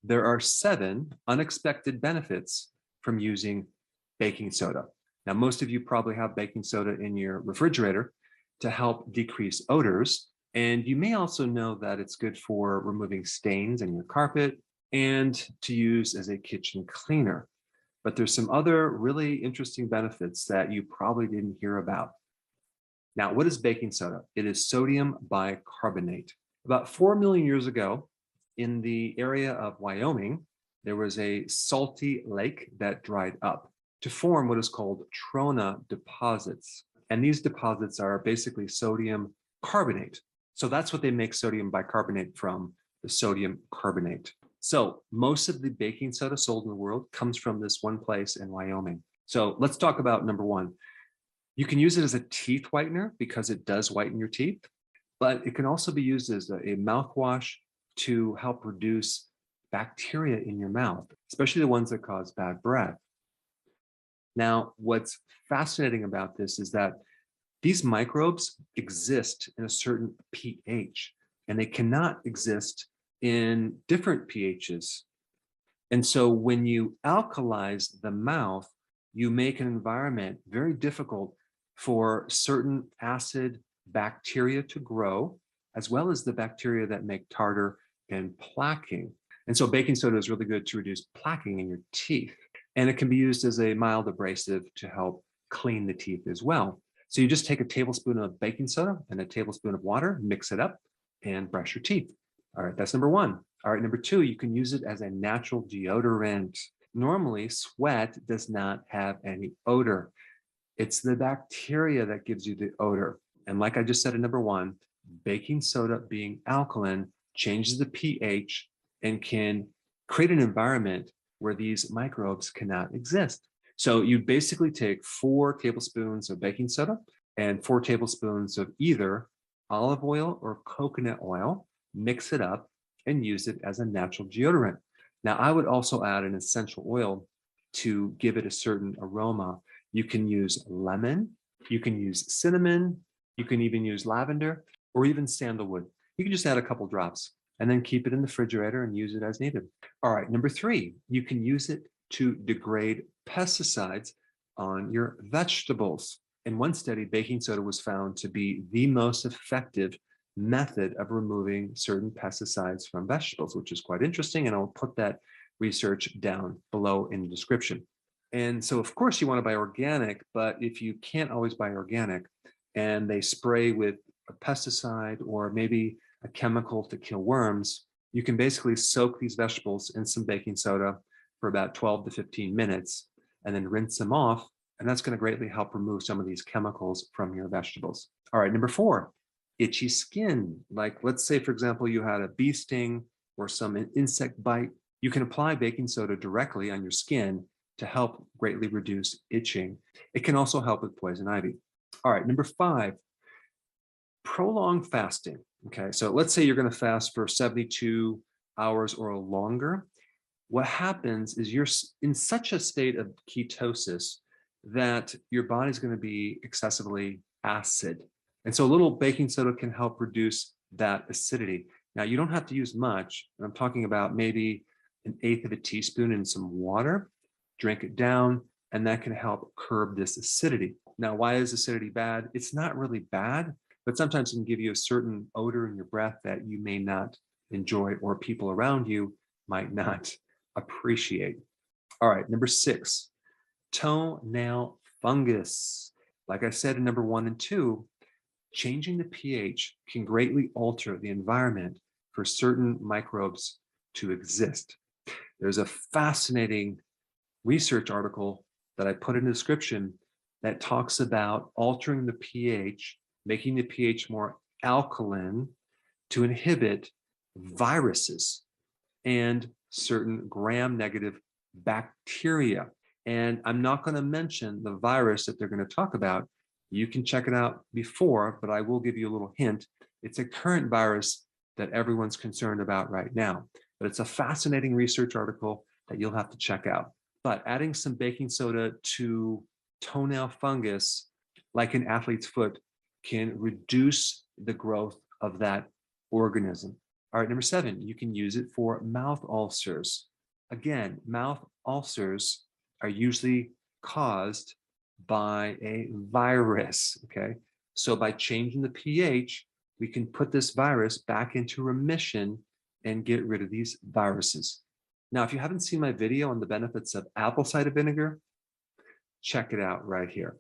There are 7 unexpected benefits from using baking soda. Now, most of you probably have baking soda in your refrigerator to help decrease odors. And you may also know that it's good for removing stains in your carpet and to use as a kitchen cleaner. But there's some other really interesting benefits that you probably didn't hear about. Now, what is baking soda? It is sodium bicarbonate. About 4 million years ago, in the area of Wyoming, there was a salty lake that dried up to form what is called trona deposits. And these deposits are basically sodium carbonate. So that's what they make sodium bicarbonate from, the sodium carbonate. So most of the baking soda sold in the world comes from this one place in Wyoming. So let's talk about number 1. You can use it as a teeth whitener because it does whiten your teeth, but it can also be used as a mouthwash to help reduce bacteria in your mouth, especially the ones that cause bad breath. Now, what's fascinating about this is that these microbes exist in a certain pH, and they cannot exist in different pHs. And so when you alkalize the mouth, you make an environment very difficult for certain acid bacteria to grow, as well as the bacteria that make tartar and plaquing. And so baking soda is really good to reduce plaquing in your teeth. And it can be used as a mild abrasive to help clean the teeth as well. So you just take a tablespoon of baking soda and a tablespoon of water, mix it up, and brush your teeth. All right, that's number 1. All right, number 2, you can use it as a natural deodorant. Normally, sweat does not have any odor. It's the bacteria that gives you the odor. And like I just said in number 1, baking soda being alkaline changes the pH and can create an environment where these microbes cannot exist. So you basically take 4 tablespoons of baking soda and 4 tablespoons of either olive oil or coconut oil, mix it up, and use it as a natural deodorant. Now, I would also add an essential oil to give it a certain aroma. You can use lemon, you can use cinnamon, you can even use lavender, or even sandalwood. You can just add a couple drops and then keep it in the refrigerator and use it as needed. All right, number 3, you can use it to degrade pesticides on your vegetables. In one study, baking soda was found to be the most effective method of removing certain pesticides from vegetables, which is quite interesting. And I'll put that research down below in the description. And so, of course, you want to buy organic, but if you can't always buy organic and they spray with a pesticide or maybe a chemical to kill worms, you can basically soak these vegetables in some baking soda for about 12 to 15 minutes and then rinse them off. And that's going to greatly help remove some of these chemicals from your vegetables. All right, number 4, itchy skin. Like, let's say, for example, you had a bee sting or some insect bite. You can apply baking soda directly on your skin to help greatly reduce itching. It can also help with poison ivy. All right, number 5, prolonged fasting. Okay, so let's say you're going to fast for 72 hours or longer. What happens is you're in such a state of ketosis that your body's going to be excessively acid. And so a little baking soda can help reduce that acidity. Now, you don't have to use much. I'm talking about maybe 1/8 of a teaspoon in some water. Drink it down, and that can help curb this acidity. Now, why is acidity bad? It's not really bad, but sometimes it can give you a certain odor in your breath that you may not enjoy or people around you might not appreciate. All right, number 6, toenail fungus. Like I said in number 1 and 2, changing the pH can greatly alter the environment for certain microbes to exist. There's a fascinating research article that I put in the description that talks about altering the pH, making the pH more alkaline to inhibit viruses and certain gram-negative bacteria. And I'm not going to mention the virus that they're going to talk about. You can check it out before, but I will give you a little hint. It's a current virus that everyone's concerned about right now. But it's a fascinating research article that you'll have to check out. But adding some baking soda to toenail fungus, like an athlete's foot, can reduce the growth of that organism. All right, number 7, you can use it for mouth ulcers. Again, mouth ulcers are usually caused by a virus, okay? So by changing the pH, we can put this virus back into remission and get rid of these viruses. Now, if you haven't seen my video on the benefits of apple cider vinegar, check it out right here.